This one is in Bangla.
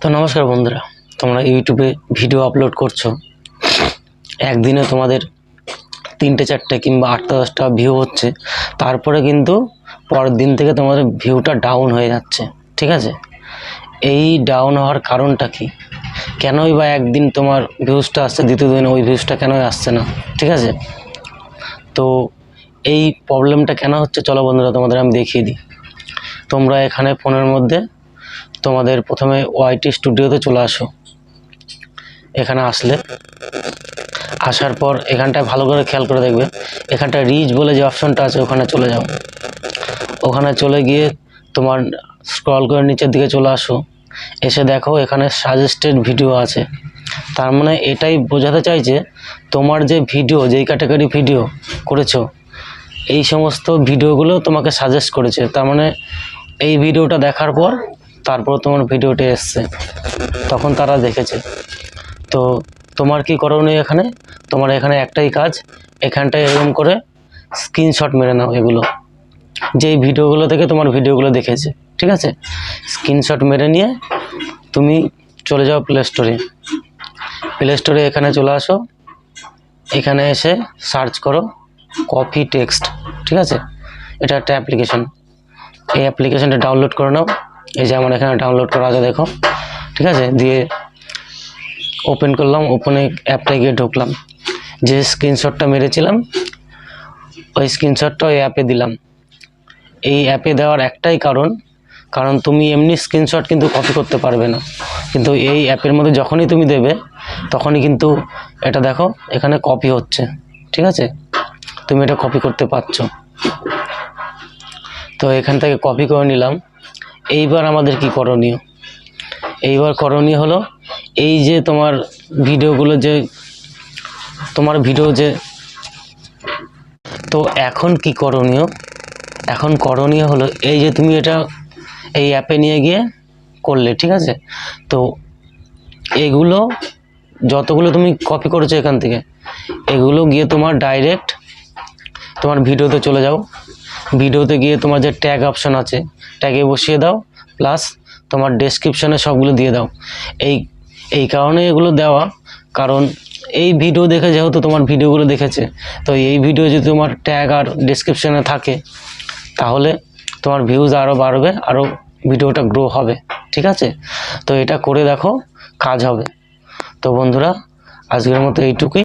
তো নমস্কার বন্ধুরা, তোমরা ইউটিউবে ভিডিও আপলোড করছো, একদিনে তোমাদের 3-4টে কিংবা 8-10টা ভিউ হচ্ছে, তারপরে কিন্তু পরের দিন থেকে তোমাদের ভিউটা ডাউন হয়ে যাচ্ছে। ঠিক আছে, এই ডাউন হওয়ার কারণটা কি? কেনই বা একদিন তোমার ভিউজটা আসছে, দ্বিতীয় দিন ওই ভিউজটা কেনই আসছে না? ঠিক আছে, তো এই প্রবলেমটা কেন হচ্ছে চলো বন্ধুরা তোমাদের আমি দেখিয়ে দিই। তোমরা এখানে ফোনের মধ্যে তোমাদের প্রথমে ওয়াইটি স্টুডিওতে চলে আসো। এখানে আসার পর এখানটায় ভালো করে খেয়াল করে দেখবে, এখানটায় রিচ বলে যে অপশনটা আছে ওখানে চলে যাও। ওখানে চলে গিয়ে তোমার স্ক্রল করে নিচের দিকে চলে আসো। এসে দেখো এখানে সাজেস্টেড ভিডিও আছে। তার মানে এটাই বোঝাতে চাইছে তোমার যে ভিডিও, যেই ক্যাটাগরি ভিডিও করেছো, এই সমস্ত ভিডিওগুলো তোমাকে সাজেস্ট করেছে। তার মানে এই ভিডিওটা দেখার পর তারপর তোমার ভিডিওটা এসছে, তখন তারা দেখেছে। তো তোমার কি করণীয়? তোমার এখানে একটাই কাজ, এখানটায় এরকম করে স্ক্রিনশট মেরে নাও এগুলো, যেই ভিডিওগুলো থেকে তোমার ভিডিওগুলো দেখেছে। ঠিক আছে, স্ক্রিনশট মেরে নিয়ে তুমি চলে যাও প্লে স্টোরে। এখানে চলে আসো, এখানে এসে সার্চ করো কপি টেক্সট। ঠিক আছে, এটা একটা অ্যাপ্লিকেশন। এই অ্যাপ্লিকেশনটা ডাউনলোড করে নাও। এই যে আমার এখানে ডাউনলোড করা আছে দেখো। ঠিক আছে, দিয়ে ওপেন করলাম, ওপেনে অ্যাপটায় গিয়ে ঢুকলাম। যে স্ক্রিনশটটা মেরেছিলাম ওই স্ক্রিনশটটা ওই অ্যাপে দিলাম। এই অ্যাপে দেওয়ার একটাই কারণ তুমি এমনি স্ক্রিনশট কিন্তু কপি করতে পারবে না, কিন্তু এই অ্যাপের মধ্যে যখনই তুমি দেবে তখনই কিন্তু এটা দেখো এখানে কপি হচ্ছে। ঠিক আছে, তুমি এটা কপি করতে পারছো। তো এখান থেকে কপি করে নিলাম। এইবার আমাদের কি করণীয়? এইবার করণীয় হলো, এই যে তোমার ভিডিওগুলো, যে তোমার ভিডিও যে, তো এখন কি করণীয়? এখন করণীয় হলো এই যে তুমি এটা এই অ্যাপে নিয়ে গিয়ে করলে। ঠিক আছে, তো এগুলো যতগুলো তুমি কপি করেছো এখান থেকে, এগুলো গিয়ে তোমার ডাইরেক্ট তোমার ভিডিওতে চলে যাও। ভিডিওতে গিয়ে তোমার যে ট্যাগ অপশন আছে, ট্যাগে বসিয়ে দাও, প্লাস তোমার ডেসক্রিপশনে সবগুলো দিয়ে দাও। এই কারণে এগুলো দেওয়া, কারণ এই ভিডিও দেখে যেহেতু তোমার ভিডিওগুলো দেখেছে, তো এই ভিডিও যদি তোমার ট্যাগ আর ডেসক্রিপশনে থাকে তাহলে তোমার ভিউজ আরও বাড়বে, আরও ভিডিওটা গ্রো হবে। ঠিক আছে, তো এটা করে দেখো, কাজ হবে। তো বন্ধুরা, আজকের মতো এইটুকুই।